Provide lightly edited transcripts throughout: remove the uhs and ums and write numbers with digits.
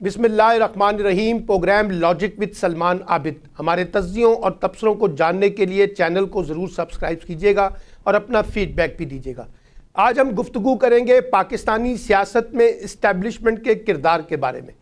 बिस्मिल्लाहिर्रहमानिर्रहीम। Program logic with Salman Abid. हमारे तज्जियों और तबसरों को जानने के लिए चैनल को ज़रूर सब्सक्राइब कीजिएगा और अपना फीडबैक भी दीजिएगा। आज हम गुफ्तगू करेंगे पाकिस्तानी सियासत में इस्टेब्लिशमेंट के किरदार के बारे में।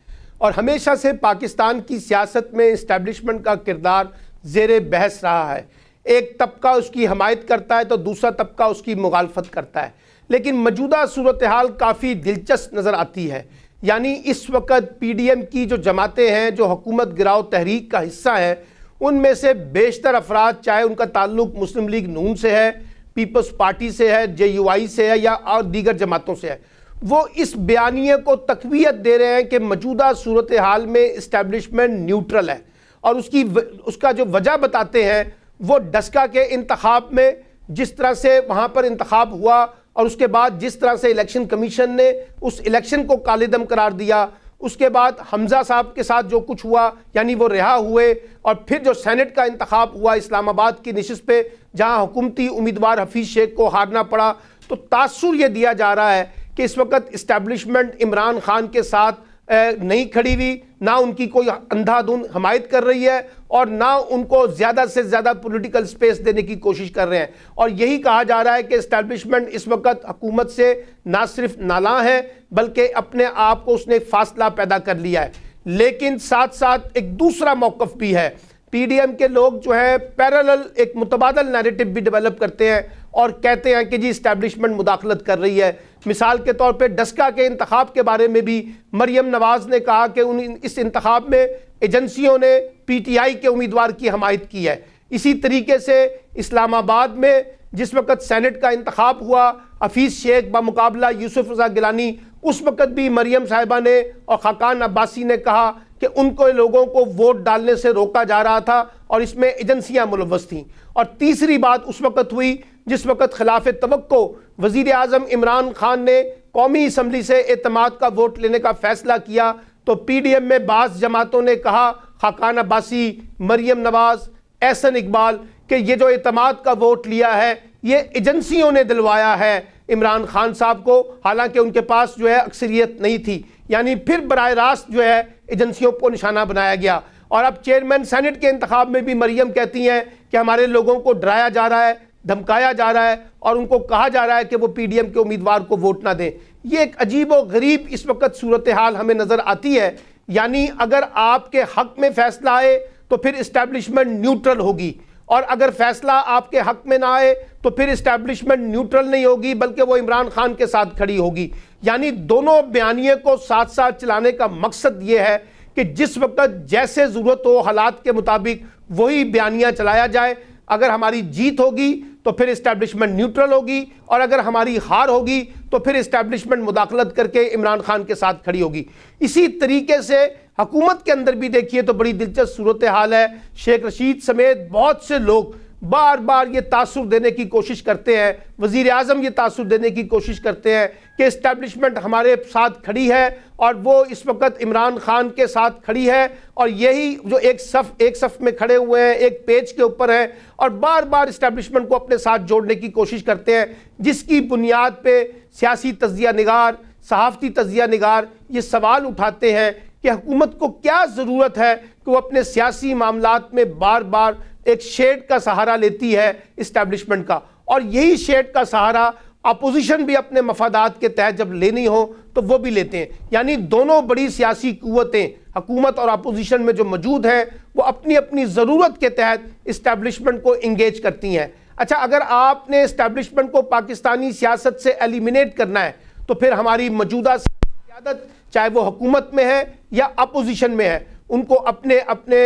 और हमेशा से पाकिस्तान की सियासत में इस्टेब्लिशमेंट का किरदार ज़ेरे बहस रहा है। एक तबका उसकी हमायत करता है तो दूसरा तबका उसकी मुखालफत करता है। लेकिन मौजूदा सूरत हाल काफ़ी दिलचस्प नज़र आती है। यानी इस वक्त PDM की जो जमातें हैं, जो हुकूमत गिराओ तहरीक का हिस्सा है, उनमें से बेशतर अफराद, चाहे उनका ताल्लुक मुस्लिम लीग नून से है, पीपल्स पार्टी से है, JUI से है या और दीगर जमातों से है, वो इस बयानिए को तक़वियत दे रहे हैं कि मौजूदा सूरत हाल में इस्टेब्लिशमेंट न्यूट्रल है। और उसका जो वजह बताते हैं वो डस्का के इंतखाब में जिस तरह से वहाँ पर इंतखाब हुआ और उसके बाद जिस तरह से इलेक्शन कमीशन ने उस इलेक्शन को कालेदम करार दिया, उसके बाद हमज़ा साहब के साथ जो कुछ हुआ, यानी वो रिहा हुए, और फिर जो सेनेट का इंतखाब हुआ इस्लामाबाद की नशिस्त पे, जहां हुकूमती उम्मीदवार हफीज़ शेख को हारना पड़ा, तो तासुर ये दिया जा रहा है कि इस वक्त इस्टेब्लिशमेंट इमरान खान के साथ नहीं खड़ी हुई, ना उनकी कोई अंधाधुंध हमायत कर रही है और ना उनको ज़्यादा से ज़्यादा पॉलिटिकल स्पेस देने की कोशिश कर रहे हैं। और यही कहा जा रहा है कि इस्टेब्लिशमेंट इस वक्त हुकूमत से ना सिर्फ नाला है बल्कि अपने आप को उसने फासला पैदा कर लिया है। लेकिन साथ साथ एक दूसरा मौक़िफ़ भी है। PDM के लोग जो है पैरेलल एक मुतबादल नैरेटिव भी डेवलप करते हैं और कहते हैं कि जी इस्टेब्लिशमेंट मुदाखलत कर रही है। मिसाल के तौर पे डस्का के इंतखाब के बारे में भी मरियम नवाज़ ने कहा कि इस इंतखाब में एजेंसियों ने PTI के उम्मीदवार की हमायत की है। इसी तरीके से इस्लामाबाद में जिस वक्त सेनेट का इंतखाब हुआ, हफीज़ शेख बमुकाबला यूसुफ रज़ा गिलानी, उस वक्त भी मरियम साहिबा ने और खाकान अब्बासी ने कहा कि उनको लोगों को वोट डालने से रोका जा रहा था और इसमें एजेंसियां मुलव्वस थीं। और तीसरी बात उस वक्त हुई जिस वक्त खिलाफ तवक्को वज़ीर आज़म इमरान खान ने कौमी असम्बली से एतमाद का वोट लेने का फैसला किया, तो PDM में बाज़ जमातों ने कहा, खाकान अब्बासी, मरियम नवाज़, एहसन इकबाल, कि ये जो एतमाद का वोट लिया है ये एजेंसियों ने दिलवाया है इमरान खान साहब को, हालांकि उनके पास जो है अक्सरियत नहीं थी। यानी फिर बराह रास्त जो है एजेंसियों को निशाना बनाया गया। और अब चेयरमैन सेनेट के इंतखाब में भी मरियम कहती हैं कि हमारे लोगों को डराया जा रहा है, धमकाया जा रहा है और उनको कहा जा रहा है कि वो PDM के उम्मीदवार को वोट ना दें। ये एक अजीब व गरीब इस वक्त सूरत हाल हमें नज़र आती है। यानी अगर आपके हक में फैसला आए तो फिर इस्टेब्लिशमेंट न्यूट्रल होगी, और अगर फैसला आपके हक में ना आए तो फिर इस्टेब्लिशमेंट न्यूट्रल नहीं होगी बल्कि वो इमरान खान के साथ खड़ी होगी। यानी दोनों बयानिए को साथ साथ चलाने का मकसद ये है कि जिस वक्त जैसे ज़रूरत हो हालात के मुताबिक वही बयानिया चलाया जाए। अगर हमारी जीत होगी तो फिर इस्टेब्लिशमेंट न्यूट्रल होगी, और अगर हमारी हार होगी तो फिर इस्टेब्लिशमेंट मुदाखलत करके इमरान खान के साथ खड़ी होगी। इसी तरीके से हुकूमत के अंदर भी देखिए तो बड़ी दिलचस्प सूरत हाल है। शेख रशीद समेत बहुत से लोग बार बार ये तासुर देने की कोशिश करते हैं, वज़ीर आज़म ये तासुर देने की कोशिश करते हैं कि इस्टेब्लिशमेंट हमारे साथ खड़ी है और वो इस वक्त इमरान खान के साथ खड़ी है, और यही जो एक सफ़ में खड़े हुए हैं, एक पेज के ऊपर हैं, और बार बार इस्टेब्लिशमेंट को अपने साथ जोड़ने की कोशिश करते हैं, जिसकी बुनियाद पे सियासी तज्जिया निगार, सहाफ़ती तज्जिया निगार ये सवाल उठाते हैं कि हुकूमत को क्या ज़रूरत है कि वो अपने सियासी मामलात में बार बार एक शेड का सहारा लेती है इस्टेब्लिशमेंट का। और यही शेड का सहारा अपोजिशन भी अपने मफादात के तहत जब लेनी हो तो वो भी लेते हैं। यानी दोनों बड़ी सियासी कुव्वतें हुकूमत और अपोजिशन में जो मौजूद हैं वो अपनी अपनी ज़रूरत के तहत इस्टेब्लिशमेंट को इंगेज करती हैं। अच्छा, अगर आपने इस्टेब्लिशमेंट को पाकिस्तानी सियासत से एलिमिनेट करना है तो फिर हमारी मौजूदा क़यादत, चाहे वो हुकूमत में है या अपोजिशन में है, उनको अपने अपने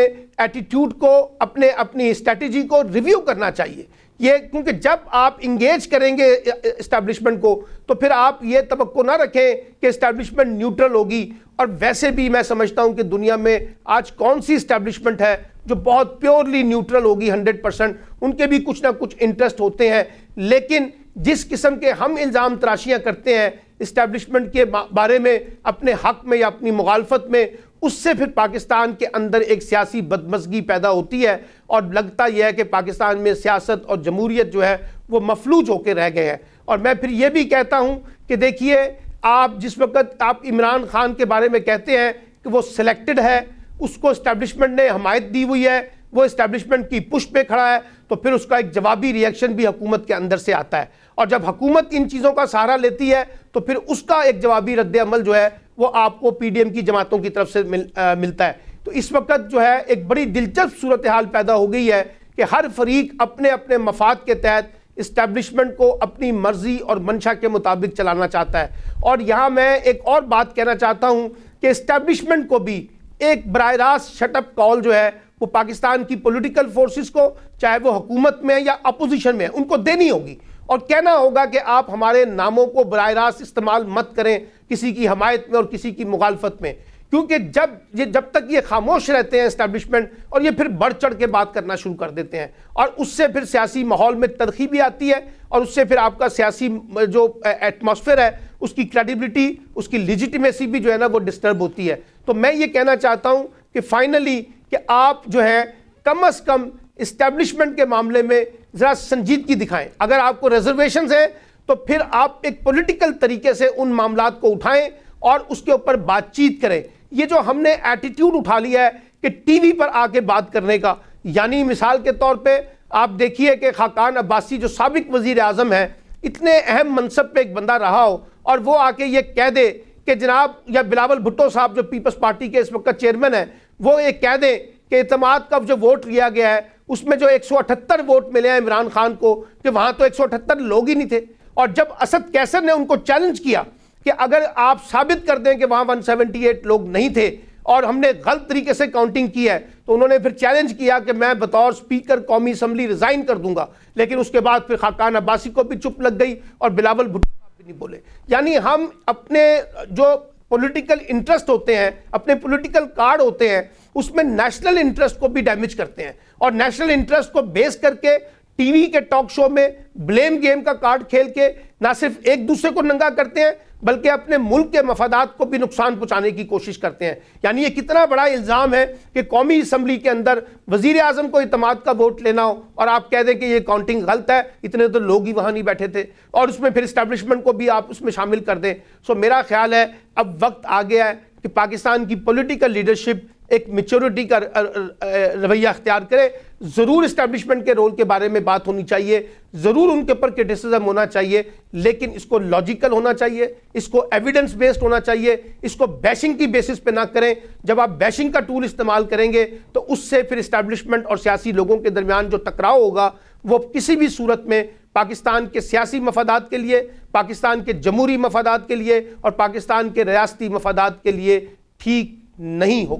एटीट्यूड को, अपनी स्ट्रेटजी को रिव्यू करना चाहिए। ये क्योंकि जब आप इंगेज करेंगे इस्टेब्लिशमेंट को तो फिर आप ये तवक्को ना रखें कि इस्टेब्लिशमेंट न्यूट्रल होगी। और वैसे भी मैं समझता हूँ कि दुनिया में आज कौन सी इस्टेब्लिशमेंट है जो बहुत प्योरली न्यूट्रल होगी 100%। उनके भी कुछ ना कुछ इंटरेस्ट होते हैं, लेकिन जिस किस्म के हम इल्ज़ाम तराशियाँ करते हैं इस्टेब्लिशमेंट के बारे में अपने हक में या अपनी मुखालफत में, उससे फिर पाकिस्तान के अंदर एक सियासी बदमज़गी पैदा होती है और लगता यह है कि पाकिस्तान में सियासत और जमहूरियत जो है वो मफलूज होकर रह गए हैं। और मैं फिर ये भी कहता हूँ कि देखिए, आप जिस वक्त आप इमरान खान के बारे में कहते हैं कि वो सिलेक्टेड है, उसको इस्टेब्लिशमेंट ने हमायत दी हुई है, वो इस्टेब्लिशमेंट की पुश पे खड़ा है, तो फिर उसका एक जवाबी रिएक्शन भी हुकूमत के अंदर से आता है। और जब हुकूमत इन चीज़ों का सहारा लेती है तो फिर उसका एक जवाबी रद्द अमल जो है वो आपको पीडीएम की जमातों की तरफ से मिलता है। तो इस वक्त जो है एक बड़ी दिलचस्प सूरत हाल पैदा हो गई है कि हर फरीक अपने अपने मफाद के तहत इस्टेब्लिशमेंट को अपनी मर्जी और मंशा के मुताबिक चलाना चाहता है। और यहाँ मैं एक और बात कहना चाहता हूँ कि इस्टेब्लिशमेंट को भी एक बराह रास्त शटअप कॉल जो है वो पाकिस्तान की पॉलिटिकल फोर्सेस को, चाहे वो हुकूमत में या अपोजिशन में, उनको देनी होगी और कहना होगा कि आप हमारे नामों को बराह रास्त इस्तेमाल मत करें किसी की हमायत में और किसी की मुखालफत में, क्योंकि जब तक ये खामोश रहते हैं इस्टेब्लिशमेंट, और ये फिर बढ़ चढ़ के बात करना शुरू कर देते हैं, और उससे फिर सियासी माहौल में तलखी भी आती है और उससे फिर आपका सियासी जो एटमॉस्फेयर है उसकी क्रेडिबिलिटी, उसकी लेजिटिमेसी भी जो है ना वो डिस्टर्ब होती है। तो मैं ये कहना चाहता हूँ कि फाइनली कि आप जो है कम अज़ कम इस्टेब्लिशमेंट के मामले में ज़रा संजीदगी दिखाएं। अगर आपको रिजर्वेशंस हैं तो फिर आप एक पॉलिटिकल तरीके से उन मामलात को उठाएं और उसके ऊपर बातचीत करें। ये जो हमने एटीट्यूड उठा लिया है कि टीवी पर आके बात करने का, यानी मिसाल के तौर पे आप देखिए कि खाकान अब्बासी जो साबिक वजीर आज़म है, इतने अहम मनसब पे एक बंदा रहा हो और वो आके ये कह दे कि जनाब, या बिलावल भुट्टो साहब जो पीपल्स पार्टी के इस वक्त चेयरमैन है, वो ये कह दें कि इत्तेमाद का जो वोट लिया गया है उसमें जो 178 वोट मिले हैं इमरान खान को, कि वहाँ तो 178 लोग ही नहीं थे। और जब असद कैसर ने उनको चैलेंज किया कि अगर आप साबित कर दें कि वहाँ 178 लोग नहीं थे और हमने गलत तरीके से काउंटिंग की है, तो उन्होंने फिर चैलेंज किया कि मैं बतौर स्पीकर कौमी असम्बली रिजाइन कर दूंगा। लेकिन उसके बाद फिर खाकान अब्बासी को भी चुप लग गई और बिलावल भुट्टो साहब भी नहीं बोले। यानी हम अपने जो पॉलिटिकल इंटरेस्ट होते हैं, अपने पॉलिटिकल कार्ड होते हैं, उसमें नेशनल इंटरेस्ट को भी डैमेज करते हैं और नेशनल इंटरेस्ट को बेस करके टीवी के टॉक शो में ब्लेम गेम का कार्ड खेल के ना सिर्फ एक दूसरे को नंगा करते हैं बल्कि अपने मुल्क के मफादात को भी नुकसान पहुंचाने की कोशिश करते हैं। यानी ये कितना बड़ा इल्ज़ाम है कि कौमी असम्बली के अंदर वजीर आज़म को इत्तेमाद का वोट लेना हो और आप कह दें कि ये काउंटिंग गलत है, इतने तो लोग ही वहाँ नहीं बैठे थे, और उसमें फिर इस्टेब्लिशमेंट को भी आप उसमें शामिल कर दें। सो मेरा ख्याल है अब वक्त आ गया है कि पाकिस्तान की पॉलिटिकल लीडरशिप एक मैच्योरिटी का रवैया अख्तियार करे। ज़रूर इस्टेब्लिशमेंट के रोल के बारे में बात होनी चाहिए, ज़रूर उनके ऊपर क्रिटिसिज्म होना चाहिए, लेकिन इसको लॉजिकल होना चाहिए, इसको एविडेंस बेस्ड होना चाहिए, इसको बैशिंग की बेसिस पे ना करें। जब आप बैशिंग का टूल इस्तेमाल करेंगे तो उससे फिर इस्टेब्लिशमेंट और सियासी लोगों के दरमियान जो टकराव होगा वो किसी भी सूरत में पाकिस्तान के सियासी मफादात के लिए, पाकिस्तान के जमहूरी मफादात के लिए और पाकिस्तान के रियासती मफादात के लिए ठीक नहीं होगा।